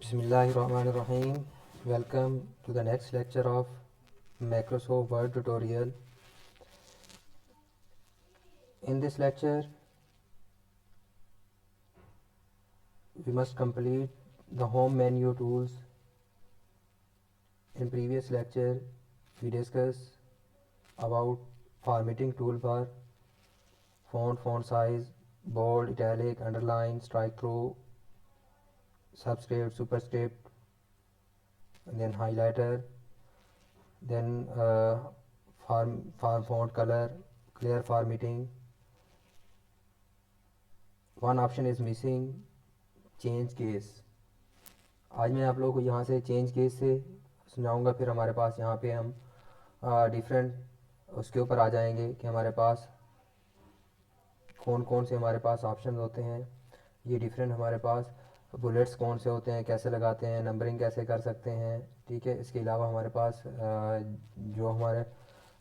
Bismillahirrahmanirrahim. Welcome to the next lecture of Microsoft Word tutorial. In this lecture, we must complete the home menu tools. In previous lecture, we discussed about formatting toolbar, font size, bold, italic, underline, strike through, subscript, superscript, and then highlighter, then font color, clear formatting. One option is missing, change case. आज मैं आप लोगों को यहाँ से change case से सुनाऊंगा. फिर हमारे पास यहाँ पे हम डिफरेंट उसके ऊपर आ जाएंगे कि हमारे पास कौन कौन से हमारे पास ऑप्शन होते हैं. ये डिफरेंट हमारे पास बुलेट्स कौन से होते हैं, कैसे लगाते हैं, नंबरिंग कैसे कर सकते हैं. ठीक है. इसके अलावा हमारे पास जो हमारे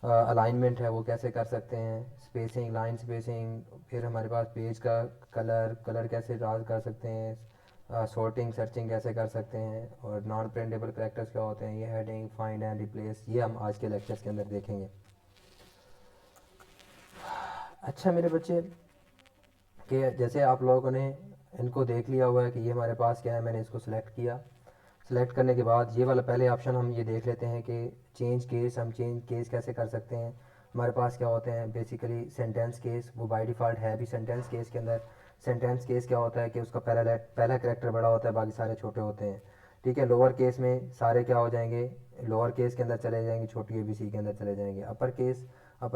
अलाइनमेंट है वो कैसे कर सकते हैं, स्पेसिंग, लाइन स्पेसिंग. फिर हमारे पास पेज का कलर कैसे ड्रा कर सकते हैं, सॉर्टिंग, सर्चिंग कैसे कर सकते हैं, और नॉन प्रिंटेबल कैरेक्टर्स क्या होते हैं, ये हेडिंग, फाइंड एंड रिप्लेस, ये हम आज के लेक्चर्स के अंदर देखेंगे. अच्छा मेरे बच्चे, कि जैसे आप लोगों ने इनको देख लिया हुआ है कि ये हमारे पास क्या है, मैंने इसको सिलेक्ट किया. सिलेक्ट करने के बाद ये वाला पहले ऑप्शन हम ये देख लेते हैं कि चेंज केस. हम चेंज केस कैसे कर सकते हैं. हमारे पास क्या होते हैं बेसिकली सेंटेंस केस, वो बाय डिफ़ॉल्ट है भी सेंटेंस केस के अंदर. सेंटेंस केस क्या होता है कि उसका पहला कैरेक्टर बड़ा होता है, बाकी सारे छोटे होते हैं. ठीक है. लोअर केस में सारे क्या हो जाएंगे, लोअर केस के अंदर चले जाएंगे, छोटी ABC के अंदर चले जाएंगे. अपर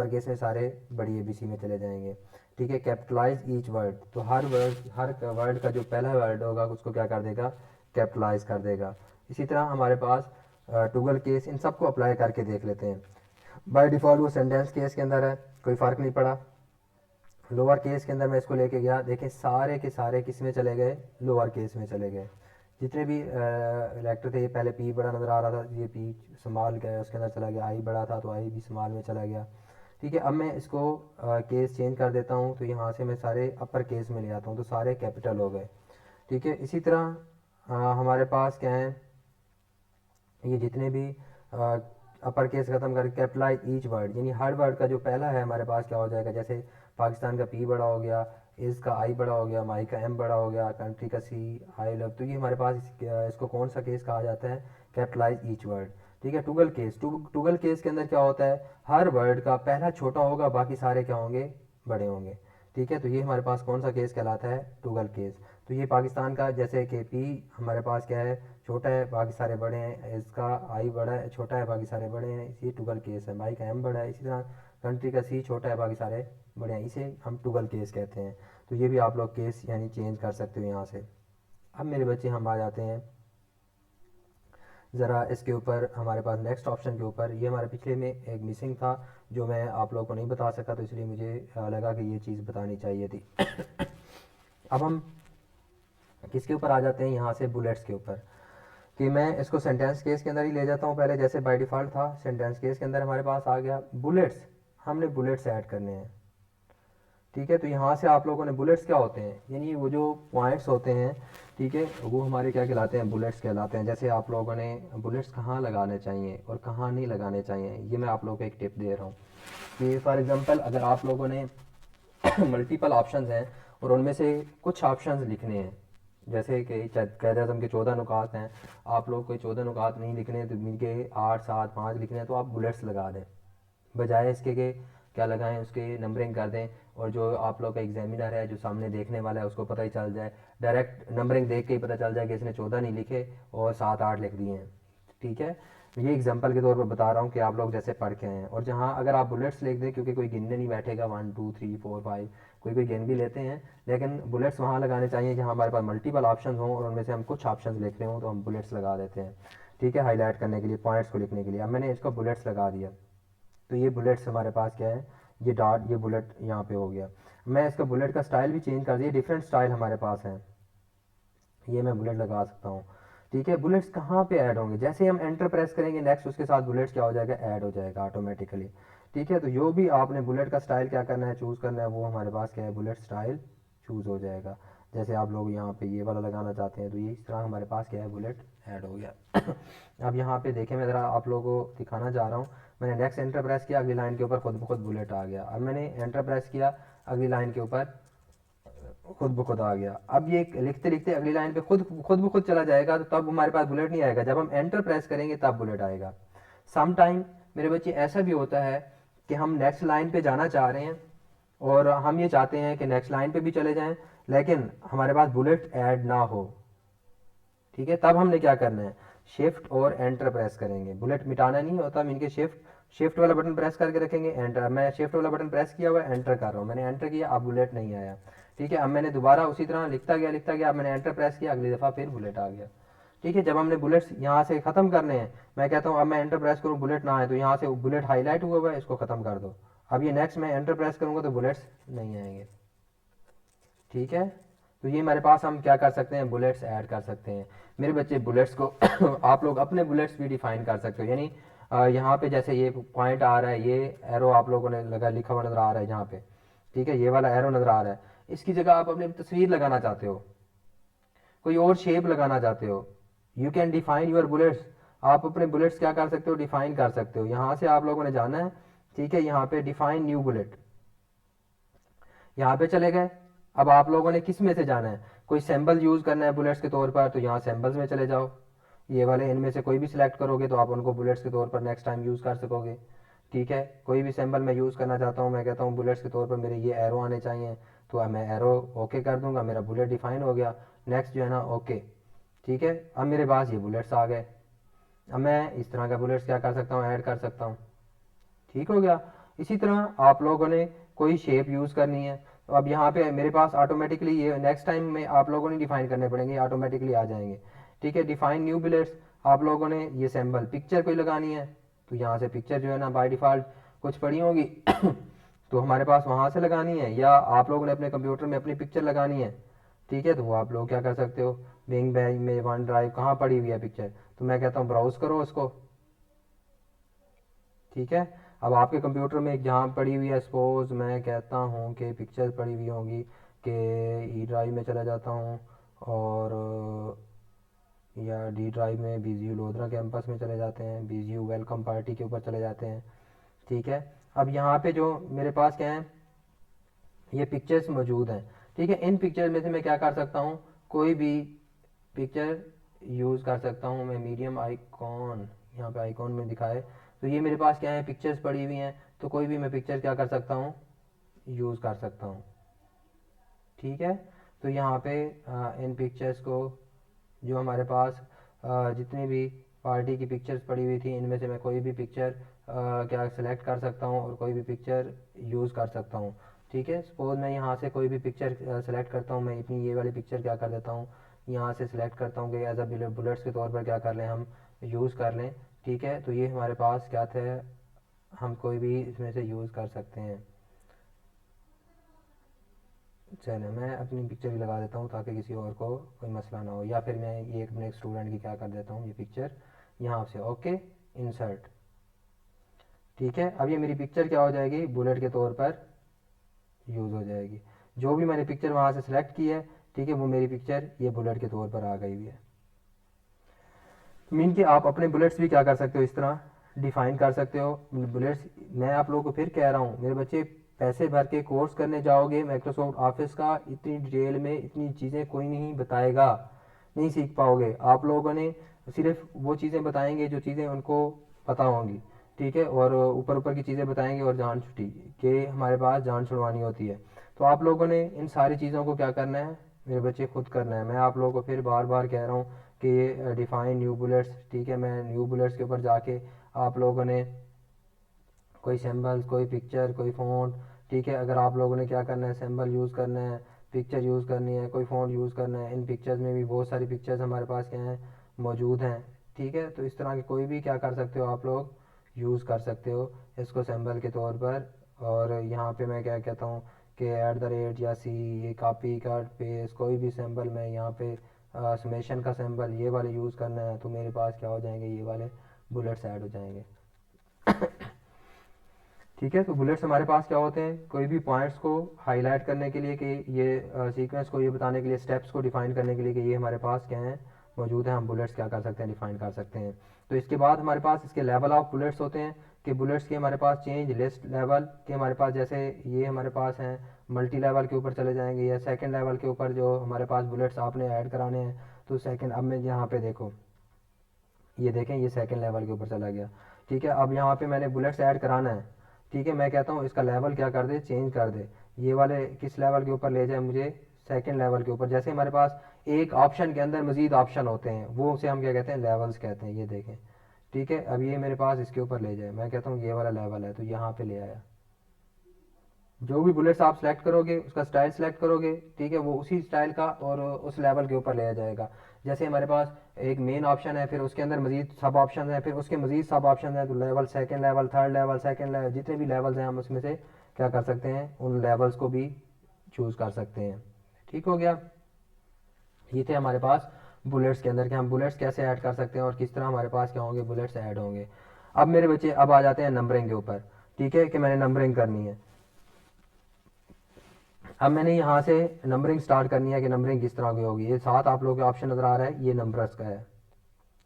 केस में सारे बड़ी ABC में चले जाएंगे. ठीक है. कैपिटलाइज ईच वर्ड, तो हर वर्ड का जो पहला वर्ड होगा उसको क्या कर देगा, कैपिटलाइज कर देगा. इसी तरह हमारे पास टूगल केस, इन सबको अप्लाई करके देख लेते हैं. बाय डिफ़ॉल्ट वो सेंटेंस केस के अंदर है, कोई फ़र्क नहीं पड़ा. लोअर केस के अंदर मैं इसको लेके गया, देखें सारे के सारे किस में चले गए, लोअर केस में चले गए. जितने भी लेटर थे, ये पहले पी बड़ा नज़र आ रहा था, ये पी स्मॉल गया, उसके अंदर चला गया. आई बड़ा था तो आई भी स्मॉल में चला गया. ठीक है. अब मैं इसको केस चेंज कर देता हूँ, तो यहाँ से मैं सारे अपर केस में ले आता हूँ, तो सारे कैपिटल हो गए. ठीक है. इसी तरह हमारे पास क्या है, ये जितने भी अपर केस ख़त्म करके कैपिटलाइज ईच वर्ड, यानी हर वर्ड का जो पहला है हमारे पास क्या हो जाएगा. जैसे पाकिस्तान का पी बड़ा हो गया, इसका आई बड़ा हो गया, माई का एम बड़ा हो गया, कंट्री का सी, आई लव, तो ये हमारे पास इसको कौन सा केस कहा जाता है, कैपिटलाइज ईच वर्ड. ठीक है. टूगल केस, टूगल केस के अंदर क्या होता है, हर वर्ड का पहला छोटा होगा, बाकी सारे क्या होंगे, बड़े होंगे. ठीक है. तो ये हमारे पास कौन सा केस कहलाता है, टूगल केस. तो ये पाकिस्तान का जैसे कि पी हमारे पास क्या है, छोटा है, बाकी सारे बड़े हैं. इसका आई बड़ा है, छोटा है, बाकी सारे बड़े हैं, ये टूगल केस है. माई का एम बड़ा है. इसी तरह कंट्री का सी छोटा है, बाकी सारे बड़े हैं, इसे हम टूगल केस कहते हैं. तो ये भी आप लोग केस यानी चेंज कर सकते हो यहाँ से. अब मेरे बच्चे हम आ जाते हैं ज़रा इसके ऊपर, हमारे पास नेक्स्ट ऑप्शन के ऊपर. ये हमारे पिछले में एक मिसिंग था जो मैं आप लोगों को नहीं बता सका, तो इसलिए मुझे लगा कि ये चीज़ बतानी चाहिए थी. अब हम किसके ऊपर आ जाते हैं, यहाँ से बुलेट्स के ऊपर, कि मैं इसको सेंटेंस केस के अंदर ही ले जाता हूँ. पहले जैसे बाय डिफ़ॉल्ट था सेंटेंस केस के अंदर हमारे पास आ गया बुलेट्स. हमने बुलेट्स ऐड करने हैं. ठीक है. तो यहाँ से आप लोगों ने बुलेट्स क्या होते हैं, यानी वो जो पॉइंट्स होते हैं, ठीक है, वो हमारे क्या कहलाते हैं, बुलेट्स कहलाते हैं. जैसे आप लोगों ने बुलेट्स कहाँ लगाने चाहिए और कहाँ नहीं लगाने चाहिए, ये मैं आप लोगों को एक टिप दे रहा हूँ. कि फॉर एग्जांपल अगर आप लोगों ने मल्टीपल ऑप्शंस हैं और उनमें से कुछ ऑप्शंस लिखने हैं, जैसे कि कैद आज़म के 14 नुकात हैं, आप लोग कोई 14 नुकात नहीं लिखने, तो मिलके 8, 7, 5 लिखने हैं, तो आप बुलेट्स लगा दें, बजाय इसके कि क्या लगाएं, उसके नंबरिंग कर दें. और जो आप लोग का एग्जामिनर है, जो सामने देखने वाला है, उसको पता ही चल जाए, डायरेक्ट नंबरिंग देख के ही पता चल जाए कि इसने 14 नहीं लिखे और 7, 8 लिख दिए हैं. ठीक है. ये एग्जांपल के तौर पर बता रहा हूँ कि आप लोग जैसे पढ़ के हैं. और जहाँ अगर आप बुलेट्स लिख दें, क्योंकि कोई गिनने नहीं बैठेगा 1 2 3 4 5, कोई गिन भी लेते हैं, लेकिन बुलेट्स वहाँ लगाने चाहिए जहाँ हमारे पास मल्टीपल ऑप्शन हों और उनमें से हम कुछ ऑप्शन लिख रहे हों, तो हम बुलेट्स लगा देते हैं. ठीक है. हाईलाइट करने के लिए, पॉइंट्स को लिखने के लिए. अब मैंने इसको बुलेट्स लगा दिया, तो ये बुलेट्स हमारे पास क्या है, ये डॉट, ये बुलेट यहाँ पे हो गया. मैं इसका बुलेट का स्टाइल भी चेंज कर दिया, डिफरेंट स्टाइल हमारे पास है, ये मैं बुलेट लगा सकता हूँ. ठीक है. बुलेट्स कहाँ पे ऐड होंगे, जैसे हम एंटर प्रेस करेंगे नेक्स्ट, उसके साथ बुलेट्स क्या हो जाएगा, ऐड हो जाएगा ऑटोमेटिकली. ठीक है. तो जो भी आपने बुलेट का स्टाइल क्या करना है, चूज़ करना है, वो हमारे पास क्या है, बुलेट स्टाइल चूज़ हो जाएगा. जैसे आप लोग यहाँ पे ये वाला लगाना चाहते हैं तो ये इस तरह हमारे पास क्या है, बुलेट ऐड हो गया। अब यहाँ पे देखें, मैं ज़रा आप लोगों को दिखाना चाह रहा हूँ। मैंने नेक्स्ट एंटर प्रेस किया, अगली लाइन के ऊपर खुद ब खुद बुलेट आ गया। अब मैंने एंटर प्रेस किया, अगली लाइन के ऊपर खुद ब खुद आ गया। अब ये लिखते लिखते अगली लाइन पे खुद ब खुद चला जाएगा, तो तब हमारे पास बुलेट नहीं आएगा। जब हम एंटर प्रेस करेंगे तब बुलेट आएगा। सम टाइम मेरे बच्चे ऐसा भी होता है कि हम नेक्स्ट लाइन पे जाना चाह रहे हैं और हम ये चाहते हैं कि नेक्स्ट लाइन पे भी चले जाएं, लेकिन हमारे पास बुलेट ऐड ना हो। ठीक है, तब हमने क्या करना है, शिफ्ट और एंटर प्रेस करेंगे। बुलेट मिटाना नहीं होता, हम इनके शिफ्ट वाला बटन प्रेस करके रखेंगे, एंटर। मैं शिफ्ट वाला बटन प्रेस किया हुआ है, एंटर कर रहा हूँ, मैंने एंटर किया, अब बुलेट नहीं आया। ठीक है, अब मैंने दोबारा उसी तरह लिखता गया, अब मैंने एंटर प्रेस किया, अगली दफ़ा फिर बुलेट आ गया। ठीक है, जब हमने बुलेट्स यहाँ से ख़त्म करने हैं, मैं कहता हूँ अब मैं एंटर प्रेस करूँ, बुलेट ना आए, तो यहाँ से बुलेट हाईलाइट हुआ है, इसको ख़त्म कर दो। अब ये नेक्स्ट मैं एंटर प्रेस करूँगा तो बुलेट्स नहीं आएंगे। ठीक है, तो ये हमारे पास हम क्या कर सकते हैं, बुलेट्स ऐड कर सकते हैं। मेरे बच्चे बुलेट्स को आप लोग अपने बुलेट्स भी डिफाइन कर सकते हो। यानी यहाँ पे जैसे ये पॉइंट आ रहा है, ये एरो आप लोगों ने लगा लिखा हुआ नजर आ रहा है यहाँ पे। ठीक है, ये वाला एरो नजर आ रहा है, इसकी जगह आप अपनी तस्वीर लगाना चाहते हो, कोई और शेप लगाना चाहते हो, you can define your bullets. आप अपने बुलेट्स क्या कर सकते हो, डिफाइन कर सकते हो। यहाँ से आप लोगों ने जाना है, ठीक है, यहाँ पे डिफाइन न्यू बुलेट, यहाँ पे चले गए। अब आप लोगों ने किस में से जाना है, कोई सैम्बल यूज करना है बुलेट्स के तौर पर, तो यहाँ सैम्बल्स में चले जाओ। ये वाले इनमें से कोई भी सिलेक्ट करोगे तो आप उनको बुलेट्स के तौर पर नेक्स्ट टाइम यूज कर सकोगे। ठीक है, कोई भी सैम्बल मैं यूज करना चाहता हूँ, मैं कहता हूँ बुलेट्स के तौर पर मेरे ये एरो आने चाहिए, तो अब मैं एरो ओके कर दूंगा, मेरा बुलेट डिफाइन हो गया। नेक्स्ट जो है ना, ओके। ठीक है, अब मेरे पास ये बुलेट्स आ गए। अब मैं इस तरह का बुलेट्स क्या कर सकता हूँ, ऐड कर सकता हूँ। ठीक हो गया। इसी तरह आप लोगों ने कोई शेप यूज करनी है, तो अब यहाँ पे मेरे पास ऑटोमेटिकली ये नेक्स्ट टाइम में आप लोगों ने डिफाइन करने पड़ेंगे, ऑटोमेटिकली आ जाएंगे। ठीक है, डिफाइन न्यू बुलेट्स, आप लोगों ने ये सैम्बल पिक्चर कोई लगानी है, तो यहाँ से पिक्चर जो है ना बाय डिफॉल्ट कुछ पड़ी होगी तो हमारे पास वहाँ से लगानी है, या आप लोगों ने अपने कंप्यूटर में अपनी पिक्चर लगानी है। ठीक है, तो वो आप लोग क्या कर सकते हो, बिंग बैग में वन ड्राइव कहाँ पड़ी हुई है पिक्चर, तो मैं कहता हूँ ब्राउज करो उसको। ठीक है, अब आपके कंप्यूटर में जहाँ पड़ी हुई है, सपोज मैं कहता हूँ कि पिक्चर पड़ी हुई होंगी कि ई ड्राइव में चला जाता हूँ, और या डी ड्राइव में बीजीयू लोधरा कैंपस में चले जाते हैं, बीजीयू वेलकम पार्टी के ऊपर चले जाते हैं। ठीक है, अब यहाँ पे जो मेरे पास क्या है, ये पिक्चर्स मौजूद हैं। ठीक है, इन पिक्चर में से मैं क्या कर सकता हूँ, कोई भी पिक्चर यूज़ कर सकता हूँ मैं। मीडियम आइकॉन, यहाँ पे आइकॉन में दिखाए, तो ये मेरे पास क्या है, पिक्चर्स पड़ी हुई हैं, तो कोई भी मैं पिक्चर क्या कर सकता हूँ, यूज़ कर सकता हूँ। ठीक है, तो यहाँ पे इन पिक्चर्स को, जो हमारे पास जितनी भी पार्टी की पिक्चर्स पड़ी हुई थी, इनमें से मैं कोई भी पिक्चर क्या सेलेक्ट कर सकता हूँ और कोई भी पिक्चर यूज़ कर सकता हूँ। ठीक है, सपोज मैं यहाँ से कोई भी पिक्चर सेलेक्ट करता हूँ, मैं अपनी ये वाली पिक्चर क्या कर देता हूँ, यहाँ से सिलेक्ट करता हूँ कि एज अ बुलेट्स के तौर पर क्या कर लें, हम यूज़ कर लें। ठीक है, तो ये हमारे पास क्या थे, हम कोई भी इसमें से यूज़ कर सकते हैं। चलो मैं अपनी पिक्चर भी लगा देता हूँ ताकि किसी और को कोई मसला ना हो, या फिर मैं ये अपने स्टूडेंट की क्या कर देता हूँ, ये पिक्चर यहाँ से ओके इंसर्ट। ठीक है, अब ये मेरी पिक्चर क्या हो जाएगी, बुलेट के तौर पर यूज़ हो जाएगी। जो भी मैंने पिक्चर वहाँ से सिलेक्ट की है, ठीक है, वो मेरी पिक्चर ये बुलेट के तौर पर आ गई हुई है। मीन कि आप अपने बुलेट्स भी क्या कर सकते हो, इस तरह डिफाइन कर सकते हो बुलेट्स। मैं आप लोगों को फिर कह रहा हूँ, मेरे बच्चे पैसे भर के कोर्स करने जाओगे माइक्रोसॉफ्ट ऑफिस का, इतनी डिटेल में इतनी चीज़ें कोई नहीं बताएगा, नहीं सीख पाओगे। आप लोगों ने सिर्फ वो चीज़ें बताएंगे जो चीज़ें उनको पता होंगी। ठीक है, और ऊपर ऊपर की चीज़ें बताएंगे, और जान छुट्टी के हमारे पास जान छुड़वानी होती है। तो आप लोगों ने इन सारी चीज़ों को क्या करना है, मेरे बच्चे खुद करना है। मैं आप लोगों को फिर बार बार कह रहा हूँ कि ये डिफाइन न्यू बुलेट्स। ठीक है, मैं न्यू बुलेट्स के ऊपर जाके आप लोगों ने कोई सिंबल्स, कोई पिक्चर, कोई फ़ॉन्ट, ठीक है, अगर आप लोगों ने क्या करना है, सिंबल यूज़ करना है, पिक्चर यूज़ करनी है, कोई फ़ॉन्ट यूज़ करना है, इन पिक्चर्स में भी बहुत सारी पिक्चर्स हमारे पास क्या हैं, मौजूद हैं। ठीक है, तो इस तरह के कोई भी क्या कर सकते हो, आप लोग यूज़ कर सकते हो इसको सिंबल के तौर पर। और यहाँ पे मैं क्या कहता हूँ कि ऐट द रेट या सी, ये कॉपी कट पेस्ट, कोई भी सिंबल मैं यहाँ पे समेशन का सिंबल ये वाले यूज़ करना है, तो मेरे पास क्या हो जाएंगे, ये वाले बुलेट्स ऐड हो जाएंगे। ठीक है। तो बुलेट्स हमारे पास क्या होते हैं, कोई भी पॉइंट्स को हाईलाइट करने के लिए कि ये सीक्वेंस को ये बताने के लिए, स्टेप्स को डिफाइन करने के लिए कि ये हमारे पास क्या है मौजूद है, हम बुलेट्स क्या कर सकते हैं, डिफाइन कर सकते हैं। तो इसके बाद हमारे पास इसके लेवल ऑफ बुलेट्स होते हैं कि बुलेट्स के हमारे पास चेंज लिस्ट लेवल के हमारे पास, जैसे ये हमारे पास हैं मल्टी लेवल के ऊपर चले जाएंगे या सेकंड लेवल के ऊपर जो हमारे पास बुलेट्स आपने ऐड कराने हैं। तो सेकंड, अब मैं यहाँ पे देखो, ये देखें ये सेकंड लेवल के ऊपर चला गया। ठीक है, अब यहाँ पे मैंने बुलेट्स ऐड कराना है। ठीक है, मैं कहता हूँ इसका लेवल क्या कर दे, चेंज कर दे, ये वाले किस लेवल के ऊपर ले जाए मुझे, सेकंड लेवल के ऊपर। जैसे हमारे पास एक ऑप्शन के अंदर मजीद ऑप्शन होते हैं, वो उसे हम क्या कहते हैं, लेवल्स कहते हैं। ये देखें, ठीक है, अब ये मेरे पास इसके ऊपर ले जाए, मैं कहता हूँ ये वाला लेवल है, तो यहाँ पे ले आया। जो भी बुलेट्स आप सेलेक्ट करोगे, उसका स्टाइल सेलेक्ट करोगे, ठीक है, वो उसी स्टाइल का और उस लेवल के ऊपर ले जाएगा। जैसे हमारे पास एक मेन ऑप्शन है, फिर उसके अंदर मजीद सब ऑप्शन है, फिर उसके मजीद सब ऑप्शन है, तो level, second level, third level, second level, जितने भी लेवल्स हैं हम उसमें से क्या कर सकते हैं, उन लेवल्स को भी चूज़ कर सकते हैं। ठीक हो गया। ये थे हमारे पास बुलेट्स के अंदर कि हम बुलेट्स कैसे ऐड कर सकते हैं और किस तरह हमारे पास क्या होंगे, बुलेट्स ऐड होंगे। अब मेरे बच्चे अब आ जाते हैं नंबरिंग के ऊपर। ठीक है, कि मैंने नंबरिंग करनी है। अब मैंने यहाँ से नंबरिंग स्टार्ट करनी है कि नंबरिंग किस तरह की होगी। ये साथ आप लोगों के ऑप्शन नज़र आ रहा है, ये नंबर्स का है।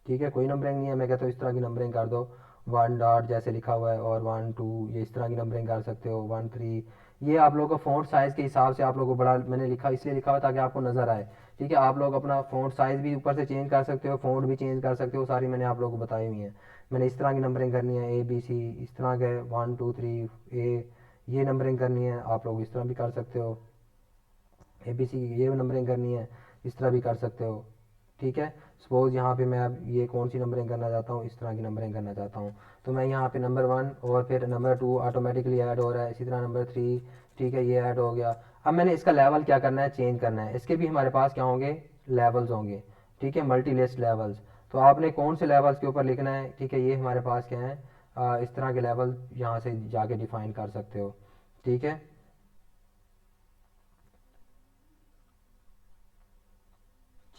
ठीक है, कोई नंबरिंग नहीं है, मैं कहता हूँ इस तरह की नंबरिंग कर दो, 1 डॉट जैसे लिखा हुआ है, और 1 2, ये इस तरह की नंबरिंग कर सकते हो, 1 3। ये आप लोगों को फ़ॉन्ट साइज़ के हिसाब से आप लोगों को बड़ा मैंने लिखा, इसलिए लिखा हुआ ताकि आपको नज़र आए। ठीक है, आप लोग अपना फ़ॉन्ट साइज़ भी ऊपर से चेंज कर सकते हो, फ़ॉन्ट भी चेंज कर सकते हो, सारी मैंने आप लोगों को बताई हुई हैं। मैंने इस तरह की नंबरिंग करनी है, ABC इस तरह के 1 2 3 ये नंबरिंग करनी है, आप लोग इस तरह भी कर सकते हो। ABC की ये नंबरिंग करनी है, इस तरह भी कर सकते हो। ठीक है, सपोज़ यहाँ पे मैं अब ये कौन सी नंबरिंग करना चाहता हूँ, इस तरह की नंबरिंग करना चाहता हूँ, तो मैं यहाँ पे नंबर 1 और फिर नंबर 2 ऑटोमेटिकली ऐड हो रहा है, इसी तरह नंबर 3। ठीक है, ये ऐड हो गया। अब मैंने इसका लेवल क्या करना है, चेंज करना है। इसके भी हमारे पास क्या होंगे, लेवल्स होंगे। ठीक है, मल्टी लिस्ट लेवल्स। तो आपने कौन से लेवल्स के ऊपर लिखना है, ठीक है, ये हमारे पास क्या है, इस तरह के लेवल यहाँ से जाके डिफाइन कर सकते हो। ठीक है,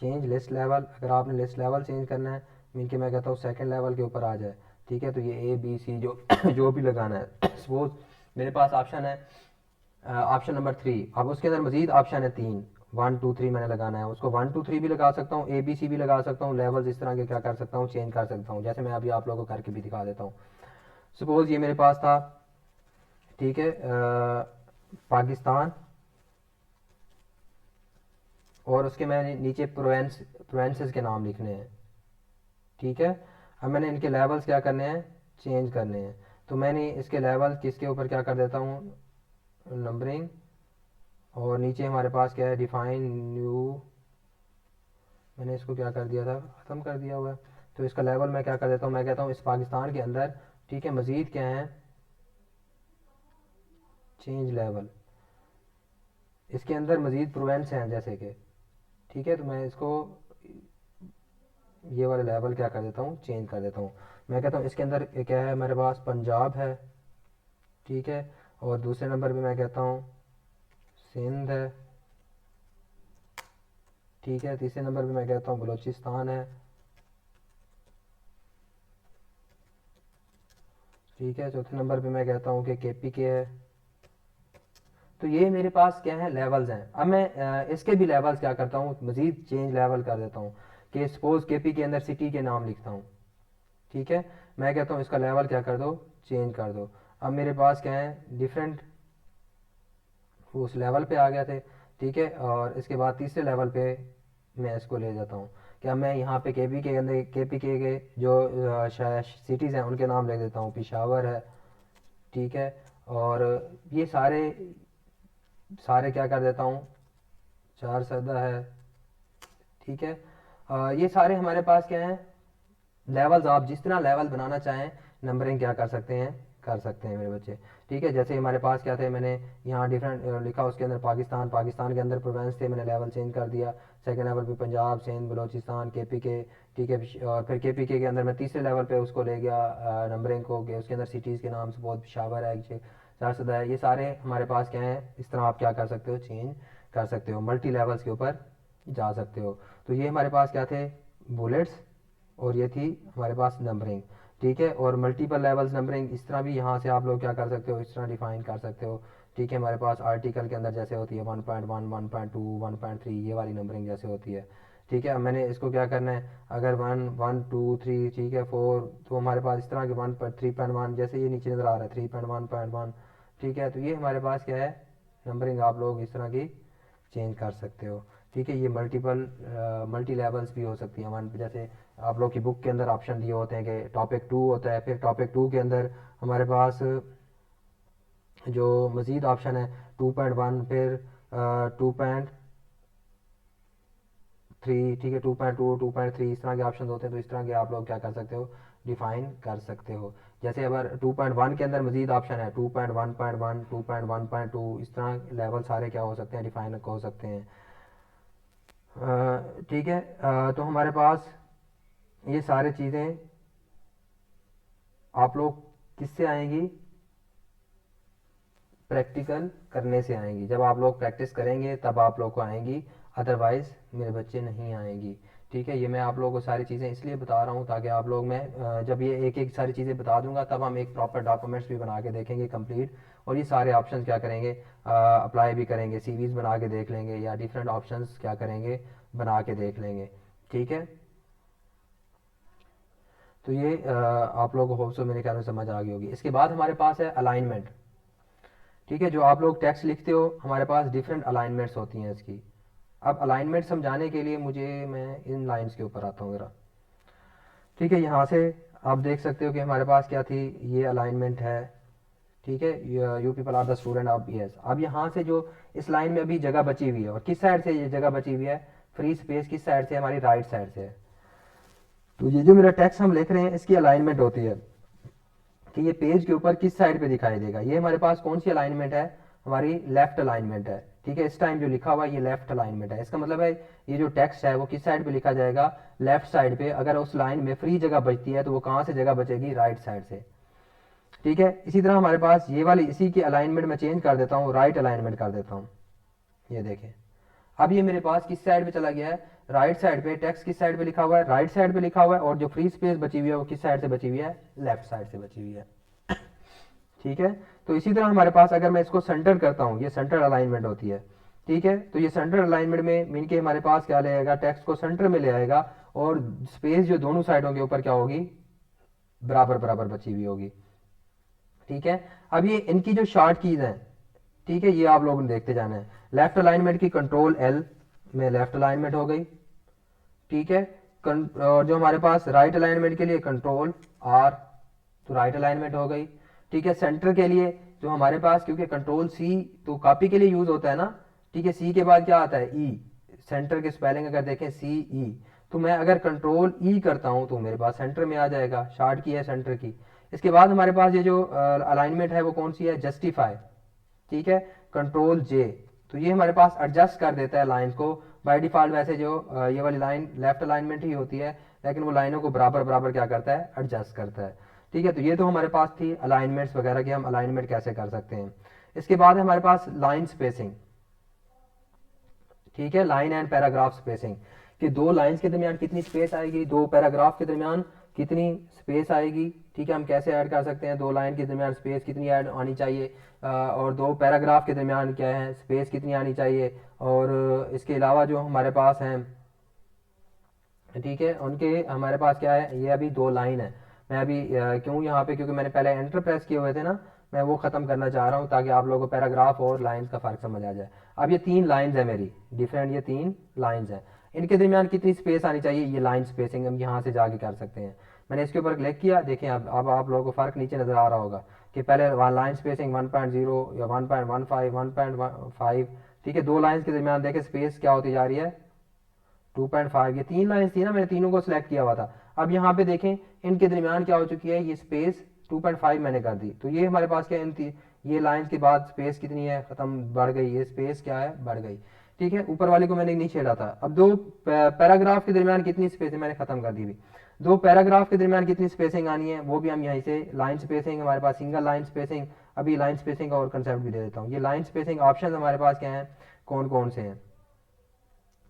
चेंज लिस्ट लेवल, अगर आपने लिस्ट लेवल चेंज करना है, मीन कि मैं कहता हूँ सेकंड लेवल के ऊपर आ जाए। ठीक है, तो ये ABC जो जो भी लगाना है, सपोज मेरे पास ऑप्शन है ऑप्शन नंबर 3, अब उसके अंदर मजीद ऑप्शन है 3, 1 2 3 मैंने लगाना है, उसको 1 2 3 भी लगा सकता हूँ, ABC भी लगा सकता हूँ, लेवल्स इस तरह के क्या कर सकता हूँ, चेंज कर सकता हूँ। जैसे मैं अभी आप लोगों को करके भी दिखा देता हूँ। सपोज ये मेरे पास था, ठीक है, पाकिस्तान, और उसके मैंने नीचे प्रोवेंसेस के नाम लिखने हैं। ठीक है, अब मैंने इनके लेवल्स क्या करने हैं, चेंज करने हैं। तो मैंने इसके लेवल किसके ऊपर क्या कर देता हूँ, नंबरिंग, और नीचे हमारे पास क्या है, डिफाइन न्यू, मैंने इसको क्या कर दिया था, ख़त्म कर दिया हुआ है। तो इसका लेवल मैं क्या कर देता हूँ, मैं कहता हूँ इस पाकिस्तान के अंदर, ठीक है, मज़ीद क्या है, चेंज लेवल, इसके अंदर मज़ीद प्रोवेंस हैं जैसे कि। ठीक है, तो मैं इसको ये वाला लेवल क्या कर देता हूँ, चेंज कर देता हूँ। मैं कहता हूँ इसके अंदर क्या है, मेरे पास पंजाब है। ठीक है, और दूसरे नंबर पे मैं कहता हूँ सिंध है। ठीक है, तीसरे नंबर पे मैं कहता हूँ बलूचिस्तान है। ठीक है, चौथे नंबर पे मैं कहता हूँ कि KPK है। तो ये मेरे पास क्या है, लेवल्स हैं। अब मैं इसके भी लेवल्स क्या करता हूँ, मज़ीद चेंज लेवल कर देता हूँ कि सपोज़ KP के अंदर सिटी के नाम लिखता हूँ। ठीक है, मैं कहता हूँ इसका लेवल क्या कर दो, चेंज कर दो। अब मेरे पास क्या है, डिफरेंट, वो उस लेवल पे आ गए थे। ठीक है, और इसके बाद तीसरे लेवल पे मैं इसको ले जाता हूँ, क्या मैं यहाँ पे KP के अंदर KPK के जो सिटीज़ हैं उनके नाम ले देता हूँ, पेशावर है। ठीक है, और ये सारे सारे क्या कर देता हूँ, चार सदा है। ठीक है, ये सारे हमारे पास क्या हैं, लेवल्स। आप जिस तरह लेवल बनाना चाहें, नंबरिंग क्या कर सकते हैं, कर सकते हैं मेरे बच्चे। ठीक है, जैसे हमारे पास क्या थे, मैंने यहाँ डिफरेंट लिखा, उसके अंदर पाकिस्तान, पाकिस्तान के अंदर प्रोवेंस थे, मैंने लेवल चेंज कर दिया। सेकंड लेवल पे पंजाब, सिंध, बलोचिस्तान, KPK। ठीक है, और फिर KPK के अंदर मैं तीसरे लेवल पे उसको ले गया नंबरिंग को, कि उसके अंदर सिटीज़ के नाम से बहुत पेशावर है, चारसदा है। ये सारे हमारे पास क्या हैं, इस तरह आप क्या कर सकते हो, चेंज कर सकते हो, मल्टी लेवल्स के ऊपर जा सकते हो। तो ये हमारे पास क्या थे, बुलेट्स, और ये थी हमारे पास नंबरिंग। ठीक है। और मल्टीपल लेवल्स नंबरिंग इस तरह भी यहाँ से आप लोग क्या कर सकते हो, इस तरह डिफाइन कर सकते हो। ठीक है, हमारे पास आर्टिकल के अंदर जैसे होती है 1.1, 1.2, 1.3 ये वाली नंबरिंग जैसे होती है। ठीक है, अब मैंने इसको क्या करना है, अगर 1, 1, 2, 3, ठीक है 4, तो हमारे पास इस तरह के 3.1 जैसे ये नीचे नज़र आ रहा है 3.1.1। ठीक है, तो ये हमारे पास क्या है, नंबरिंग आप लोग इस तरह की चेंज कर सकते हो। ठीक है, ये मल्टी लेवल्स भी हो सकती हैं। वन जैसे आप लोग की बुक के अंदर ऑप्शन दिए होते हैं कि टॉपिक 2 होता है, फिर टॉपिक 2 के अंदर हमारे पास जो मज़ीद ऑप्शन है 2.1, फिर 2.3, ठीक है 2.2, 2.3 इस तरह के ऑप्शन होते हैं। तो इस तरह के आप लोग क्या कर सकते हो, डिफाइन कर सकते हो। जैसे अगर 2.1 के अंदर मज़ीद ऑप्शन है 2.1.1, 2.1.2 इस तरह लेवल सारे क्या हो सकते हैं, डिफाइन हो सकते हैं। ठीक है, तो हमारे पास ये सारी चीज़ें आप लोग किससे आएंगी, प्रैक्टिकल करने से आएंगी। जब आप लोग प्रैक्टिस करेंगे तब आप लोग को आएंगी, अदरवाइज़ मेरे बच्चे नहीं आएंगी। ठीक है, ये मैं आप लोगों को सारी चीज़ें इसलिए बता रहा हूँ ताकि आप लोग, मैं जब ये एक एक सारी चीज़ें बता दूंगा तब हम एक प्रॉपर डॉक्यूमेंट्स भी बना के देखेंगे कंप्लीट, और ये सारे ऑप्शन क्या करेंगे, अप्लाई भी करेंगे, सीवीज बना के देख लेंगे, या डिफरेंट ऑप्शंस क्या करेंगे, बना के देख लेंगे। ठीक है, तो ये आप लोगों को होप सो मेरे ख्याल में समझ आ गई होगी। इसके बाद हमारे पास है अलाइनमेंट। ठीक है, जो आप लोग टेक्स्ट लिखते हो हमारे पास डिफरेंट अलाइनमेंट्स होती हैं इसकी। अब अलाइनमेंट समझाने के लिए मैं इन लाइंस के ऊपर आता हूँ ज़रा। ठीक है, यहाँ से आप देख सकते हो कि हमारे पास क्या थी, ये अलाइनमेंट है। ठीक है, you people are the student of BS। अब यहाँ से जो इस लाइन में अभी जगह बची हुई है, और किस साइड से ये जगह बची हुई है, फ्री स्पेस किस साइड से, हमारी राइट साइड से है। तो ये जो मेरा टेक्स्ट हम लिख रहे हैं इसकी अलाइनमेंट होती है कि ये पेज के ऊपर किस साइड पे दिखाई देगा। ये हमारे पास कौन सी अलाइनमेंट है, हमारी लेफ्ट अलाइनमेंट है। ठीक है, इस टाइम जो लिखा हुआ है ये लेफ्ट अलाइनमेंट है। इसका मतलब है ये जो टेक्स्ट है वो किस साइड पे लिखा जाएगा, लेफ्ट साइड पे। अगर उस लाइन में फ्री जगह बचती है तो वो कहाँ से जगह बचेगी, राइट साइड से। ठीक है, इसी तरह हमारे पास ये वाली, इसी की अलाइनमेंट में चेंज कर देता हूँ, राइट अलाइनमेंट कर देता हूँ। ये देखें, अब ये मेरे पास किस साइड पे चला गया है, राइट साइड पे। टेक्स्ट किस साइड पे लिखा हुआ है, राइट साइड पे लिखा हुआ है, और जो फ्री स्पेस बची हुई है वो किस साइड से बची हुई है, लेफ्ट साइड से बची हुई है। ठीक है, तो इसी तरह हमारे पास अगर मैं इसको सेंटर करता हूँ, ये सेंटर अलाइनमेंट होती है। ठीक है, तो ये सेंटर अलाइनमेंट में मीन के हमारे पास क्या ले आएगा, टेक्स्ट को सेंटर में ले आएगा, और स्पेस जो दोनों साइडों के ऊपर क्या होगी, बराबर बराबर बची हुई होगी। ठीक है, अब ये इनकी जो शॉर्ट कीज हैं, ठीक है, ये आप लोगों ने देखते जाना है। लेफ्ट अलाइनमेंट की कंट्रोल L में लेफ्ट अलाइनमेंट हो गई। ठीक है, और जो हमारे पास राइट अलाइनमेंट के लिए कंट्रोल R, तो राइट अलाइनमेंट हो गई। ठीक है, सेंटर के लिए जो हमारे पास, क्योंकि कंट्रोल C तो कॉपी के लिए यूज होता है ना। ठीक है, C के बाद क्या आता है, E। सेंटर के स्पेलिंग अगर देखें CE, तो मैं अगर कंट्रोल E करता हूं तो मेरे पास सेंटर में आ जाएगा, शॉर्ट की है सेंटर की। इसके बाद हमारे पास ये जो अलाइनमेंट है वो कौन सी है, जस्टिफाई। ठीक है, कंट्रोल J, तो ये हमारे पास एडजस्ट कर देता है लाइन को। बाय डिफॉल्ट वैसे जो ये वाली लाइन लेफ्ट अलाइनमेंट ही होती है, लेकिन वो लाइनों को बराबर बराबर क्या करता है, एडजस्ट करता है। ठीक है, तो ये तो हमारे पास थी अलाइनमेंट्स वगैरह की, हम अलाइनमेंट कैसे कर सकते हैं। इसके बाद है हमारे पास लाइन स्पेसिंग। ठीक है, लाइन एंड पैराग्राफ स्पेसिंग, कि दो लाइंस के दरमियान कितनी स्पेस आएगी, दो पैराग्राफ के दरमियान कितनी स्पेस आएगी। ठीक है, हम कैसे ऐड कर सकते हैं, दो लाइन के दरमियान स्पेस कितनी ऐड आनी चाहिए, और दो पैराग्राफ के दरमियान क्या है, स्पेस कितनी आनी चाहिए। और इसके अलावा जो हमारे पास हैं, ठीक है, उनके हमारे पास क्या है, ये अभी दो लाइन है। मैं अभी क्यों यहाँ पे, क्योंकि मैंने पहले एंटर प्रेस किए हुए थे ना, मैं वो खत्म करना चाह रहा हूँ ताकि आप लोगों को पैराग्राफ और लाइंस का फर्क समझ आ जाए। अब ये तीन लाइंस है मेरी डिफरेंट, ये तीन लाइंस हैं, इनके दरमियान कितनी स्पेस आनी चाहिए, ये लाइन स्पेसिंग हम यहाँ से जाके कर सकते हैं। मैंने इसके ऊपर क्लिक किया, देखें अब आप लोगों को फर्क नीचे नजर आ रहा होगा कि पहले लाइन स्पेसिंग 1.0 या 1.15, 1.5। ठीक है, दो लाइंस के दरमियान देखें स्पेस क्या होती जा रही है, 2.5। ये तीन लाइंस थी ना, मैंने तीनों को सिलेक्ट किया हुआ था। अब यहाँ पे देखें इनके दरमियान क्या हो चुकी है, ये स्पेस 2.5 मैंने कर दी। तो ये हमारे पास क्या है, ये लाइंस के बाद स्पेस कितनी है, खत्म, बढ़ गई, ये स्पेस क्या है, बढ़ गई। ठीक है, ऊपर वाले को मैंने नहीं छेड़ा था। अब दो पैराग्राफ के दरमियान कितनी स्पेस है, मैंने खत्म कर दी भी। दो पैराग्राफ के दरमियान कितनी स्पेसिंग आनी है, वो भी हम यहीं से लाइन स्पेसिंग, हमारे पास सिंगल लाइन स्पेसिंग। अभी लाइन स्पेसिंग का और कंसेप्ट भी दे देता हूँ। ये लाइन स्पेसिंग ऑप्शन हमारे पास क्या है, कौन कौन से हैं।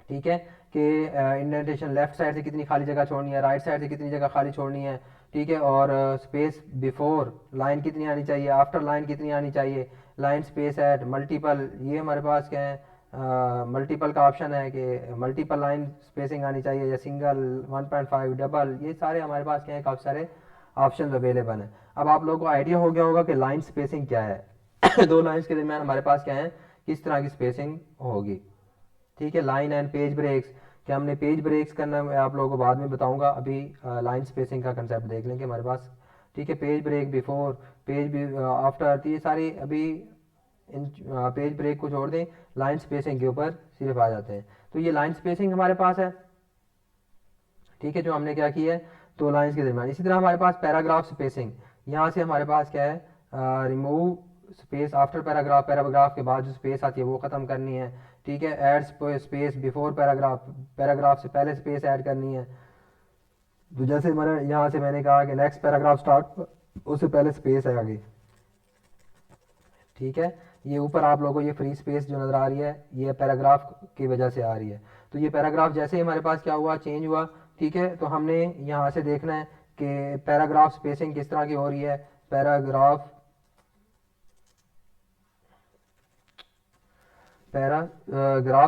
ठीक है, कि इंडेंटेशन लेफ्ट साइड से कितनी खाली जगह छोड़नी है, राइट साइड से कितनी जगह खाली छोड़नी है, ठीक है, और स्पेस बिफोर लाइन कितनी आनी चाहिए, आफ्टर लाइन कितनी आनी चाहिए, लाइन स्पेस एट मल्टीपल, ये हमारे पास क्या है, मल्टीपल का ऑप्शन है कि मल्टीपल लाइन स्पेसिंग आनी चाहिए या सिंगल, 1.5, डबल, ये सारे हमारे पास क्या है, काफ़ी सारे ऑप्शन अवेलेबल हैं। अब आप लोगों को आइडिया हो गया होगा कि लाइन स्पेसिंग क्या है दो लाइंस के दरमियान हमारे पास क्या है, किस तरह की स्पेसिंग होगी, ठीक है। लाइन एंड पेज ब्रेक्स, क्या हमने पेज ब्रेक्स करना है, मैं आप लोगों को बाद में बताऊंगा, अभी लाइन स्पेसिंग का कंसेप्ट देख लेंगे हमारे पास, ठीक है। Page break before, page after, ये सारी अभी इन पेज ब्रेक को छोड़ दें, लाइन स्पेसिंग के ऊपर सिर्फ आ जाते हैं। तो ये लाइन स्पेसिंग हमारे पास है, ठीक है, जो हमने क्या की है, दो लाइंस के दरमियान। इसी तरह हमारे पास पैराग्राफ स्पेसिंग, यहाँ से हमारे पास क्या है, remove space after paragraph, paragraph के बाद जो स्पेस आती है वो ख़त्म करनी है, ठीक है। Add space before paragraph, paragraph से पहले स्पेस ऐड करनी है। तो जैसे मैंने यहाँ से मैंने कहा कि नेक्स्ट पैराग्राफ स्टार्ट, उससे पहले स्पेस है आगे, ठीक है। ये ऊपर आप लोगों को ये फ्री स्पेस जो नज़र आ रही है, ये पैराग्राफ की वजह से आ रही है। तो ये पैराग्राफ जैसे ही हमारे पास क्या हुआ, चेंज हुआ, ठीक है। तो हमने यहाँ से देखना है कि पैराग्राफ स्पेसिंग किस तरह की हो रही है। पैराग्राफ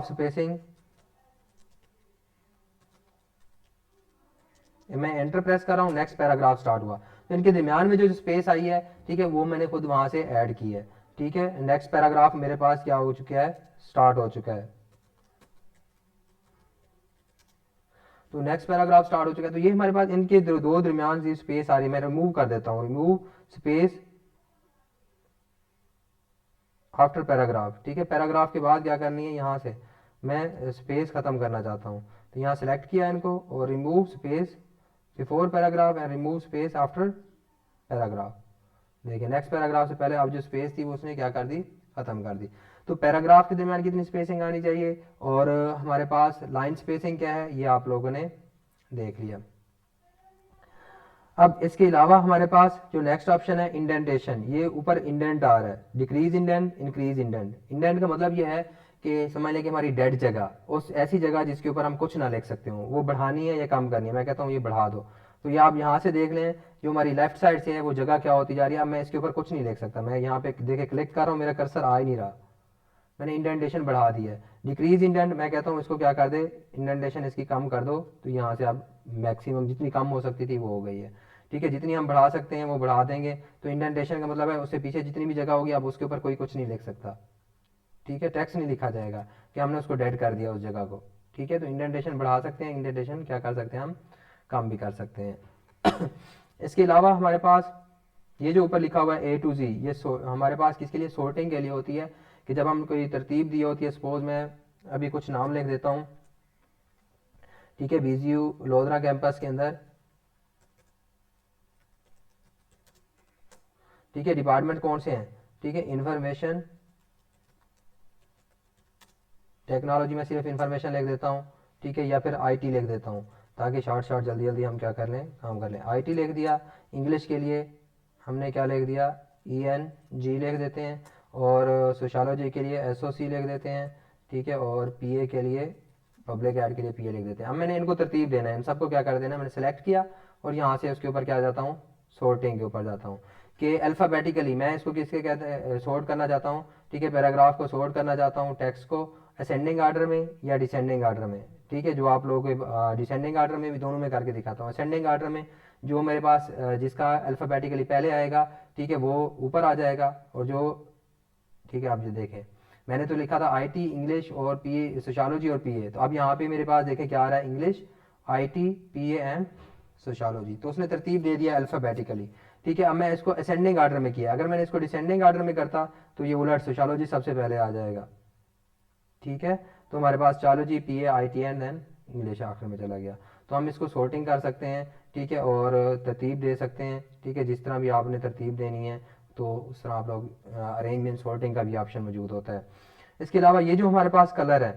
स्पेसिंग, मैं एंटर प्रेस कर रहा हूँ, नेक्स्ट पैराग्राफ स्टार्ट हुआ, तो इनके दरमियान में जो स्पेस आई है, ठीक है, वो मैंने खुद वहां से ऐड की है, ठीक है। नेक्स्ट पैराग्राफ मेरे पास क्या हो चुका है, स्टार्ट हो चुका है। तो नेक्स्ट पैराग्राफ स्टार्ट हो चुका है। तो ये हमारे पास इनके दो दरमियान से स्पेस आ रही है, मैं रिमूव कर देता हूँ, रिमूव स्पेस आफ्टर पैराग्राफ, ठीक है। पैराग्राफ के बाद क्या करनी है, यहाँ से मैं स्पेस खत्म करना चाहता हूँ, तो यहाँ सेलेक्ट किया इनको और remove space before paragraph and remove space after paragraph. देखिए नेक्स्ट पैराग्राफ से पहले अब जो स्पेस थी वो उसने क्या कर दी, खत्म कर दी। तो पैराग्राफ के दरमियान कितनी स्पेसिंग आनी चाहिए, और हमारे पास लाइन स्पेसिंग क्या है, ये आप लोगों ने देख लिया। अब इसके अलावा हमारे पास जो नेक्स्ट ऑप्शन है इंडेंटेशन, ये ऊपर इंडेंट आ रहा है, decrease indent, increase indent. Indent का मतलब ये है कि समझ लें कि हमारी डेड जगह, उस ऐसी जगह जिसके ऊपर हम कुछ ना लिख सकते हो, वो बढ़ानी है या कम करनी है, मैं कहता हूँ ये बढ़ा दो। तो ये आप यहाँ से देख लें, जो हमारी लेफ्ट साइड से है वो जगह क्या होती जा रही है। अब मैं इसके ऊपर कुछ नहीं लिख सकता, मैं यहाँ पे देखे क्लिक कर रहा हूँ, मेरा कर्सर आ ही नहीं रहा, मैंने इंडेंटेशन बढ़ा दी है। डिक्रीज इंडेंट, मैं कहता हूँ इसको क्या कर दे, इंडेंटेशन इसकी कम कर दो, तो यहाँ से अब मैक्सिमम जितनी कम हो सकती थी वो हो गई है, ठीक है। जितनी हम बढ़ा सकते हैं वो बढ़ा देंगे। तो इंडेंटेशन का मतलब है उससे पीछे जितनी भी जगह होगी अब उसके ऊपर कोई कुछ नहीं लिख सकता, ठीक है, टेक्स्ट नहीं लिखा जाएगा कि हमने उसको डेड कर दिया उस जगह को, ठीक है। तो इंडेंटेशन बढ़ा सकते हैं, इंडेंटेशन क्या कर सकते हैं, हम कम भी कर सकते हैं इसके अलावा हमारे पास ये जो ऊपर लिखा हुआ है A to Z, ये हमारे पास किसके लिए, सोर्टिंग के लिए होती है, कि जब हम कोई तरतीब दी होती है, सपोज मैं अभी कुछ नाम लिख देता हूँ, ठीक है, BZU लोधरा कैंपस के अंदर, ठीक है, डिपार्टमेंट कौन से हैं, ठीक है, इंफॉर्मेशन टेक्नोलॉजी में सिर्फ इंफॉर्मेशन लिख देता हूँ, ठीक है, या फिर IT लिख देता हूँ, ताकि शॉर्ट जल्दी जल्दी हम क्या कर लें, काम कर लें। IT लिख दिया। इंग्लिश के लिए हमने क्या लिख दिया, ENG लिख देते हैं, और सोशोलॉजी के लिए SOC लिख देते हैं, ठीक है, और PA के लिए, पब्लिक एड के लिए PA लिख देते हैं। अब मैंने इनको तरतीब देना है, इन सबको क्या कर देना है, मैंने सेलेक्ट किया और यहाँ से उसके ऊपर क्या जाता हूँ, सोर्टिंग के ऊपर जाता हूँ, कि अल्फ़ाबेटिकली मैं इसको किसके कहते हैं, सोर्ट करना चाहता हूँ, ठीक है। पैराग्राफ को सोर्ट करना चाहता हूँ, टेक्स्ट को असेंडिंग आर्डर में या डिसेंडिंग आर्डर में, ठीक है। जो आप लोगों को डिसेंडिंग आर्डर में भी, दोनों में करके दिखाता हूँ। असेंडिंग आर्डर में जो मेरे पास जिसका अल्फ़ाबेटिकली पहले आएगा, ठीक है, वो ऊपर आ जाएगा, और जो, ठीक है, आप जो देखें मैंने तो लिखा था IT, इंग्लिश और PA, सोशोलॉजी और PA, तो अब यहाँ पे मेरे पास देखें क्या आ रहा है, English, IT, PA and sociology. तो उसने तरतीब दे दिया अल्फ़ाबेटिकली, ठीक है। अब मैं इसको असेंडिंग आर्डर में किया, अगर मैंने इसको डिसेंडिंग आर्डर में करता तो ये उलट सोशोलॉजी सबसे पहले आ जाएगा, ठीक है। तो हमारे पास sociology, PA, IT and then English आखिर में चला गया। तो हम इसको सोर्टिंग कर सकते हैं, ठीक है, और तरतीब दे सकते हैं, ठीक है, जिस तरह भी आपने तरतीब देनी है, तो उस तरह आप लोग अरेंजमेंट सोर्टिंग का भी ऑप्शन मौजूद होता है। इसके अलावा ये जो हमारे पास कलर है,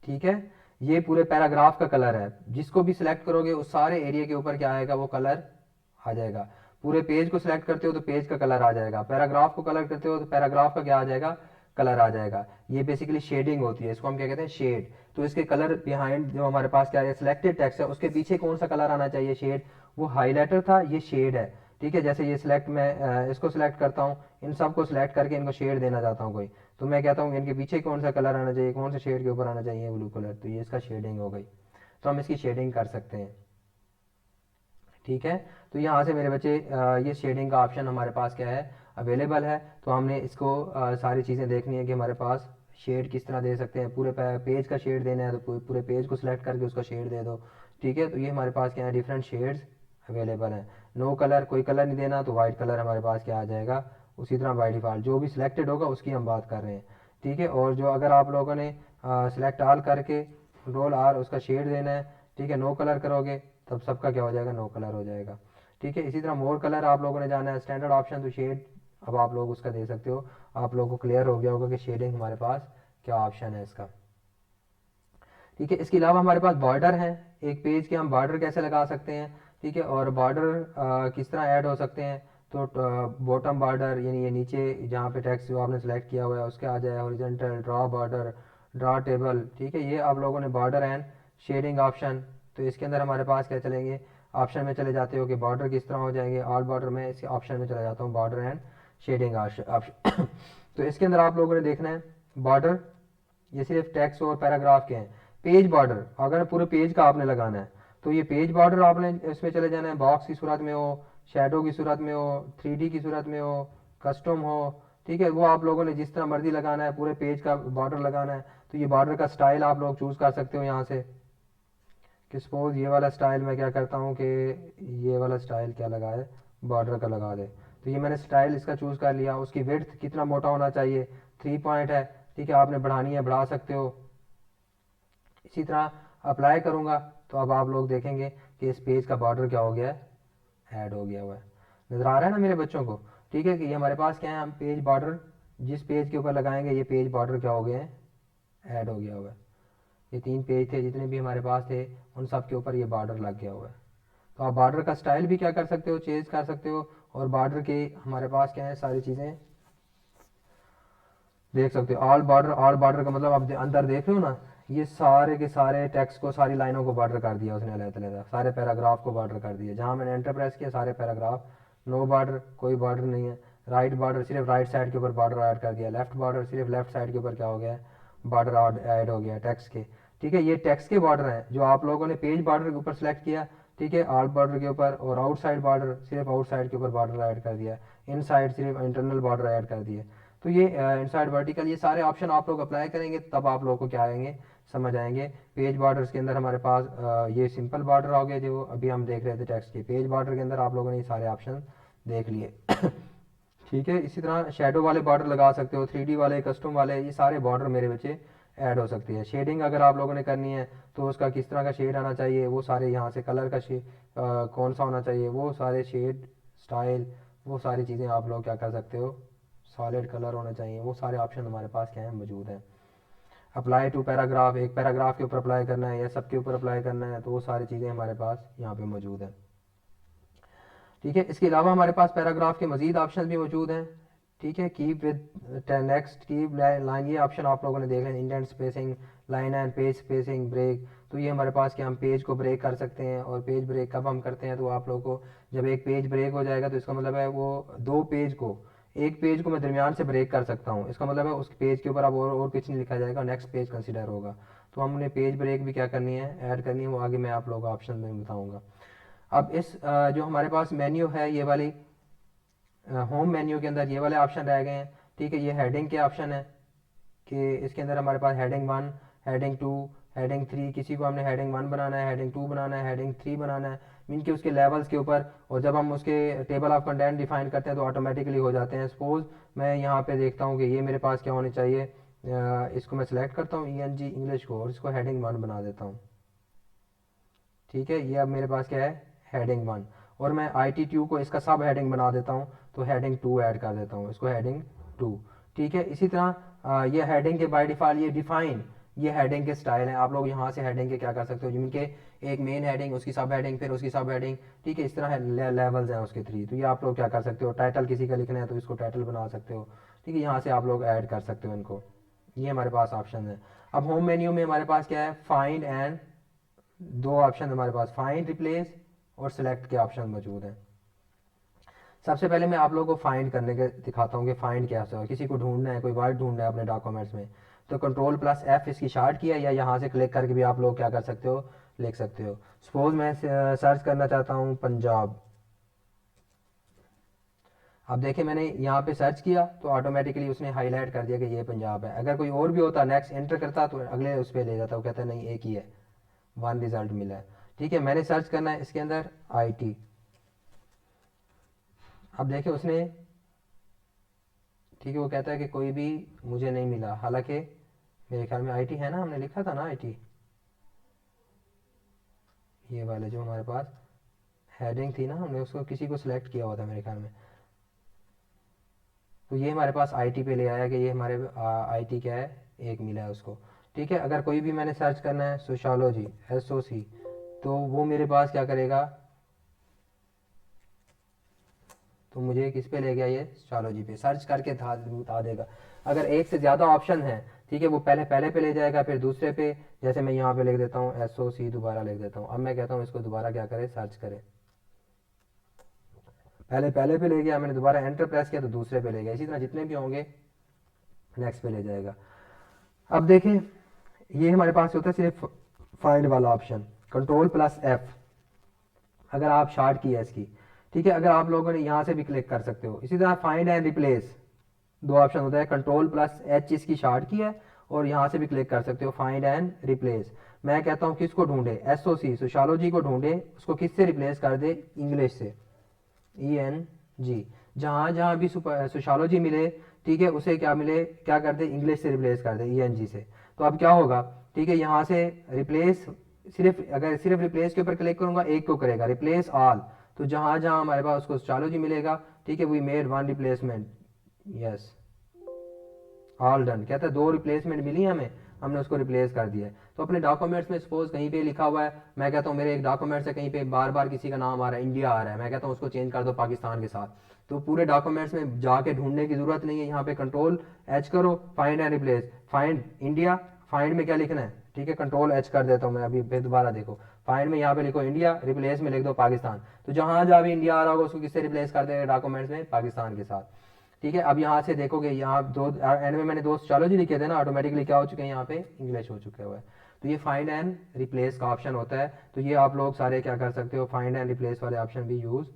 ठीक है, ये पूरे पैराग्राफ का कलर है, जिसको भी सिलेक्ट करोगे उस सारे एरिया के ऊपर क्या आएगा, वो कलर आ जाएगा। पूरे पेज को सिलेक्ट करते हो तो पेज का कलर आ जाएगा, पैराग्राफ को कलर करते हो तो पैराग्राफ का क्या आ जाएगा, कलर आ जाएगा। ये बेसिकली शेडिंग होती है, इसको हम क्या कहते हैं, शेड। तो इसके कलर बिहाइंड जो हमारे पास क्या है, सिलेक्टेड टेक्स्ट है, उसके पीछे कौन सा कलर आना चाहिए, शेड। वो हाईलाइटर था, ये शेड है। ठीक है, जैसे ये सिलेक्ट, मैं इसको सिलेक्ट करता हूँ, इन सब को सिलेक्ट करके इनको शेड देना चाहता हूँ कोई, तो मैं कहता हूँ इनके पीछे कौन सा कलर आना चाहिए, कौन से शेड के ऊपर आना चाहिए, ब्लू कलर, तो ये इसका शेडिंग हो गई। तो हम इसकी शेडिंग कर सकते हैं। ठीक है, तो यहाँ से मेरे बच्चे ये शेडिंग का ऑप्शन हमारे पास क्या है, अवेलेबल है। तो हमने इसको सारी चीज़ें देखनी है कि हमारे पास शेड किस तरह दे सकते हैं। पूरे पेज का शेड देना है तो पूरे पेज को सिलेक्ट करके उसका शेड दे दो। ठीक है, तो ये हमारे पास क्या है, डिफरेंट शेड्स अवेलेबल हैं। नो कलर, कोई कलर नहीं देना, तो वाइट कलर हमारे पास क्या आ जाएगा, उसी तरह बाई डिफ़ॉल्ट जो भी सिलेक्टेड होगा उसकी हम बात कर रहे हैं। ठीक है, और जो अगर आप लोगों ने सिलेक्ट ऑल करके कंट्रोल आर उसका शेड देना है, ठीक है, नो कलर करोगे तब सबका क्या हो जाएगा, नो कलर हो जाएगा। ठीक है, इसी तरह मोर कलर आप लोगों ने जाना है, स्टैंडर्ड ऑप्शन तो शेड अब आप लोग उसका दे सकते हो। आप लोगों को क्लियर हो गया होगा कि शेडिंग हमारे पास क्या ऑप्शन है इसका। ठीक है, इसके अलावा हमारे पास बॉर्डर है, एक पेज के हम बॉर्डर कैसे लगा सकते हैं। ठीक है, और बॉर्डर किस तरह ऐड हो सकते हैं, तो बॉटम बॉर्डर यानी ये नीचे जहाँ पे टेक्स्ट जो आपने सेलेक्ट किया हुआ है उसके आ जाए, horizontal, draw border, draw table. ठीक है, ये आप लोगों ने बॉर्डर एंड शेडिंग ऑप्शन, तो इसके अंदर हमारे पास क्या चलेंगे, ऑप्शन में चले जाते हो कि बॉर्डर किस तरह हो जाएंगे, ऑल बॉर्डर में इस ऑप्शन में चला जाता हूँ, बॉर्डर एंड शेडिंग ऑप्शन। तो इसके अंदर आप लोगों ने देखना है बॉर्डर, ये सिर्फ टेक्स्ट और पैराग्राफ के हैं। पेज बॉर्डर, अगर पूरे पेज का आपने लगाना है तो ये पेज बॉर्डर आपने इसमें चले जाना है, बॉक्स की सूरत में हो, शेडो की सूरत में हो, 3D की सूरत में हो, कस्टम हो। ठीक है, वो आप लोगों ने जिस तरह मर्जी लगाना है, पूरे पेज का बॉर्डर लगाना है। तो ये बॉर्डर का स्टाइल आप लोग चूज़ कर सकते हो यहाँ से, कि सपोज ये वाला स्टाइल मैं क्या करता हूँ कि ये वाला स्टाइल क्या लगा है, बॉर्डर का लगा दे। तो ये मैंने स्टाइल इसका चूज़ कर लिया। उसकी विड्थ कितना मोटा होना चाहिए, 3 पॉइंट है। ठीक है, आपने बढ़ानी है बढ़ा सकते हो। इसी तरह अप्लाई करूँगा तो अब आप लोग देखेंगे कि इस पेज का बॉर्डर क्या हो गया है, ऐड हो गया हुआ है। नज़र आ रहा है ना मेरे बच्चों को। ठीक है, कि ये हमारे पास क्या है, हम पेज बॉर्डर जिस पेज के ऊपर लगाएंगे ये पेज बॉर्डर क्या हो गए हैं, ऐड हो गया हुआ है। ये 3 पेज थे जितने भी हमारे पास थे, उन सब के ऊपर ये बॉर्डर लग गया हुआ है। तो आप बॉर्डर का स्टाइल भी क्या कर सकते हो, चेंज कर सकते हो, और बॉर्डर के हमारे पास क्या है, सारी चीज़ें देख सकते हो। ऑल बॉर्डर का मतलब आप अंदर देख रहे हो ना, ये सारे के सारे टेक्स्ट को, सारी लाइनों को बॉर्डर कर दिया उसने अलग-अलग, सारे पैराग्राफ को बॉर्डर कर दिया। जहाँ मैंने एंटर प्रेस किया सारे पैराग्राफ, नो बॉर्डर, कोई बॉर्डर नहीं है। राइट बॉर्डर, सिर्फ राइट साइड के ऊपर बॉर्डर ऐड कर दिया। लेफ्ट बॉर्डर, सिर्फ लेफ्ट साइड के ऊपर क्या हो गया, बॉर्डर ऐड हो गया टेक्स्ट के। ठीक है, ये टेक्स्ट के बॉर्डर हैं जो आप लोगों ने पेज बॉर्डर के ऊपर सेलेक्ट किया। ठीक है, ऑल बॉर्डर के ऊपर, और आउटसाइड बॉर्डर, सिर्फ आउटसाइड के ऊपर बॉर्डर ऐड कर दिया। इनसाइड सिर्फ इंटरनल बॉर्डर ऐड कर दिए। तो ये इनसाइड वर्टिकल, ये सारे ऑप्शन आप लोग अप्लाई करेंगे तब आप लोगों को क्या आएंगे, समझ आएंगे। पेज बॉर्डर्स के अंदर हमारे पास ये सिंपल बॉर्डर हो गए जो अभी हम देख रहे थे टेक्स्ट के। पेज बॉर्डर के अंदर आप लोगों ने ये सारे ऑप्शन देख लिए। ठीक है, इसी तरह शेडो वाले बॉर्डर लगा सकते हो, 3D वाले, कस्टम वाले, ये सारे बॉर्डर मेरे बच्चे ऐड हो सकती है। शेडिंग अगर आप लोगों ने करनी है तो उसका किस तरह का शेड आना चाहिए, वो सारे यहाँ से, कलर का शेड कौन सा होना चाहिए, वो सारे शेड, स्टाइल, वो सारी चीज़ें आप लोग क्या कर सकते हो, सॉलिड कलर होना चाहिए, वो सारे ऑप्शन हमारे पास क्या है, मौजूद हैं। अप्लाई टू पैराग्राफ, एक पैराग्राफ के ऊपर अप्लाई करना है या सबके ऊपर अप्लाई करना है, तो वो सारी चीज़ें हमारे पास यहाँ पे मौजूद हैं। ठीक है, इसके अलावा हमारे पास पैराग्राफ के मजीद ऑप्शन भी मौजूद हैं। ठीक है, keep with next, keep line, ये ऑप्शन आप लोगों ने देख लें। Indent spacing, line and page spacing, break, तो ये हमारे पास कि हम पेज को ब्रेक कर सकते हैं। और पेज ब्रेक कब हम करते हैं, तो आप लोगों को जब एक पेज ब्रेक हो जाएगा तो इसका मतलब है वो दो पेज को, एक पेज को मैं दरमियान से ब्रेक कर सकता हूँ। इसका मतलब है उस पेज के ऊपर अब और कुछ नहीं लिखा जाएगा, नेक्स्ट पेज कंसिडर होगा। तो हमने पेज ब्रेक भी क्या करनी है, ऐड करनी है, वो आगे मैं आप लोगों को ऑप्शन में बताऊँगा। अब इस जो हमारे पास मेन्यू है, ये वाली होम मेन्यू के अंदर ये वाले ऑप्शन रह गए हैं। ठीक है, ये हेडिंग के ऑप्शन है कि इसके अंदर हमारे पास हेडिंग 1, हेडिंग 2, हेडिंग 3, किसी को हमने हेडिंग 1 बनाना है, हेडिंग 2 बनाना है, हेडिंग 3 बनाना है, मीन के उसके लेवल्स के ऊपर। और जब हम उसके टेबल ऑफ कंटेंट डिफाइन करते हैं तो ऑटोमेटिकली हो जाते हैं। सपोज मैं यहाँ पे देखता हूँ कि ये मेरे पास क्या होने चाहिए, इसको मैं सिलेक्ट करता हूँ ENG इंग्लिश को, और इसको हेडिंग 1 बना देता हूँ। ठीक है, ये अब मेरे पास क्या है, हेडिंग 1। और मैं IT2 को इसका सब हेडिंग बना देता हूँ, तो हेडिंग 2 ऐड कर देता हूँ, इसको हेडिंग 2। ठीक है, इसी तरह ये हेडिंग के बाय डिफ़ॉल्ट ये डिफाइन, ये हेडिंग के स्टाइल हैं। आप लोग यहाँ से हेडिंग के क्या कर सकते हो, जिनके एक मेन हेडिंग, उसकी सब हेडिंग, फिर उसकी सब हेडिंग। ठीक है, इस तरह लेवल्स हैं उसके 3। तो ये आप लोग क्या कर सकते हो, टाइटल किसी का लिखना है तो इसको टाइटल बना सकते हो। ठीक है, यहाँ से आप लोग ऐड कर सकते हो इनको, ये हमारे पास ऑप्शन है। अब होम मेन्यू में हमारे पास क्या है, फाइंड एंड, दो ऑप्शन हमारे पास, फाइंड, रिप्लेस और सिलेक्ट के ऑप्शन मौजूद हैं। सबसे पहले मैं आप लोगों को फाइंड करने के दिखाता हूँ कि फाइंड क्या है। किसी को ढूंढना है, कोई वर्ड ढूंढना है अपने डॉक्यूमेंट्स में, तो कंट्रोल+F इसकी शार्ट किया, या यहाँ से क्लिक करके भी आप लोग क्या कर सकते हो, लिख सकते हो। सपोज मैं सर्च करना चाहता हूँ पंजाब। अब देखिए मैंने यहाँ पे सर्च किया तो ऑटोमेटिकली उसने हाईलाइट कर दिया कि ये पंजाब है। अगर कोई और भी होता, नेक्स्ट एंटर करता, तो अगले उस पर ले जाता, वो कहता नहीं एक ही है, वन रिजल्ट मिला है। ठीक है, मैंने सर्च करना है इसके अंदर IT। अब देखिए उसने, ठीक है, वो कहता है कि कोई भी मुझे नहीं मिला, हालांकि मेरे ख्याल में IT है ना, हमने लिखा था ना IT, ये वाले जो हमारे पास हेडिंग थी ना, हमने उसको किसी को सिलेक्ट किया हुआ था मेरे ख्याल में। तो ये हमारे पास IT पे ले आया कि ये हमारे IT क्या है, एक मिला है उसको। ठीक है, अगर कोई भी मैंने सर्च करना है सोशियोलॉजी, SOC, तो वो मेरे पास क्या करेगा, तो मुझे किस पे ले गया, ये सोशियोलॉजी पे सर्च करके बता देगा। अगर एक से ज़्यादा ऑप्शन है, ठीक है, वो पहले पहले पे ले जाएगा, फिर दूसरे पे, जैसे मैं यहाँ पे लिख देता हूँ SOC, दोबारा लिख देता हूँ। अब मैं कहता हूँ इसको दोबारा क्या करे, सर्च करे, पहले पहले पे ले गया, मैंने दोबारा एंटर प्रेस किया तो दूसरे पे ले गया, इसी तरह जितने भी होंगे नेक्स्ट पे ले जाएगा। अब देखें, ये हमारे पास होता है सिर्फ फाइंड वाला ऑप्शन, कंट्रोल+F अगर आप शार्ट की है इसकी। ठीक है, अगर आप लोगों ने यहाँ से भी क्लिक कर सकते हो। इसी तरह फाइंड एंड रिप्लेस, दो ऑप्शन होता है, कंट्रोल+H इसकी शार्ट की है, और यहाँ से भी क्लिक कर सकते हो, फाइंड एंड रिप्लेस। मैं कहता हूँ किसको ढूंढे, SOC सोशियोलॉजी को ढूंढे, उसको किससे रिप्लेस कर दे, इंग्लिश से, ENG। जहाँ जहाँ भी सोशियोलॉजी मिले, ठीक है, उसे क्या मिले, क्या कर दे, इंग्लिश से रिप्लेस कर दे, ENG से। तो अब क्या होगा, ठीक है, यहाँ से रिप्लेस, सिर्फ अगर सिर्फ रिप्लेस के ऊपर क्लिक करूंगा एक को करेगा, रिप्लेस ऑल, तो जहाँ जहाँ हमारे पास उसको सोशियोलॉजी मिलेगा, ठीक है, we made one replacement, yes, all done, कहता है दो रिप्लेसमेंट मिली हमें, हमने उसको रिप्लेस कर दिया है। तो अपने डॉक्यूमेंट्स में सपोज कहीं पे लिखा हुआ है, मैं कहता हूँ मेरे एक डॉक्यूमेंट्स है, कहीं पे बार बार किसी का नाम आ रहा है, इंडिया आ रहा है, मैं कहता हूँ उसको चेंज कर दो पाकिस्तान के साथ, तो पूरे डॉक्यूमेंट्स में जाके ढूंढने की जरूरत नहीं है, यहाँ पे कंट्रोल+H करो, find and replace, find India, find में क्या लिखना है, ठीक है, कंट्रोल+H कर देता हूँ मैं अभी, फिर दोबारा देखो, फाइंड में यहाँ पे लिखो इंडिया, रिप्लेस में लिख दो पाकिस्तान, तो जहाँ जहाँ भी इंडिया आ रहा होगा उसको किससे रिप्लेस कर देगा डॉक्यूमेंट्स में, पाकिस्तान के साथ। ठीक है, अब यहाँ से देखोगे, यहाँ दो एंड में मैंने दो सोशियोलॉजी लिखे थे ना, ऑटोमेटिकली क्या हो चुके हैं, यहाँ पे इंग्लिश हो चुके हुए हैं। तो ये फाइंड एंड रिप्लेस का ऑप्शन होता है, तो ये आप लोग सारे क्या कर सकते हो, फाइंड एंड रिप्लेस वाले ऑप्शन भी यूज़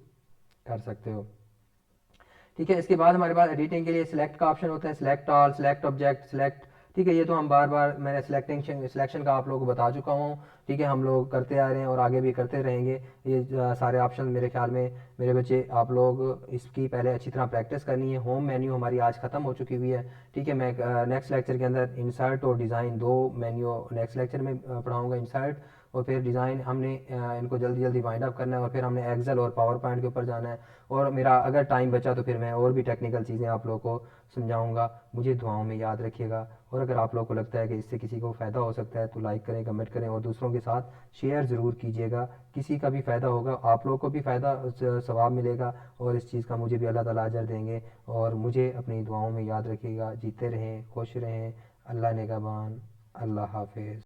कर सकते हो। ठीक है, इसके बाद हमारे पास एडिटिंग के लिए सिलेक्ट का ऑप्शन होता है, select all, select object, select, ठीक है, ये तो हम बार बार मैंने सिलेक्शन का आप लोगों को बता चुका हूँ। ठीक है, हम लोग करते आ रहे हैं और आगे भी करते रहेंगे। ये सारे ऑप्शन मेरे ख्याल में मेरे बच्चे, आप लोग इसकी पहले अच्छी तरह प्रैक्टिस करनी है। होम मेन्यू हमारी आज ख़त्म हो चुकी हुई है। ठीक है, मैं नेक्स्ट लेक्चर के अंदर इंसर्ट और डिज़ाइन, दो मेन्यू नेक्स्ट लेक्चर में पढ़ाऊँगा, इंसर्ट और फिर डिज़ाइन। हमने इनको जल्दी जल्दी वाइंड अप करना है और फिर हमने एक्सेल और पावर पॉइंट के ऊपर जाना है। और मेरा अगर टाइम बचा तो फिर मैं और भी टेक्निकल चीज़ें आप लोगों को समझाऊंगा। मुझे दुआओं में याद रखिएगा, और अगर आप लोगों को लगता है कि इससे किसी को फ़ायदा हो सकता है तो लाइक करें, कमेंट करें और दूसरों के साथ शेयर ज़रूर कीजिएगा। किसी का भी फ़ायदा होगा, आप लोगों को भी फ़ायदा, सवाब मिलेगा, और इस चीज़ का मुझे भी अल्लाह ताला अजर देंगे। और मुझे अपनी दुआओं में याद रखिएगा। जीते रहें, खुश रहें, अल्लाह निगहबान, अल्लाह हाफिज़।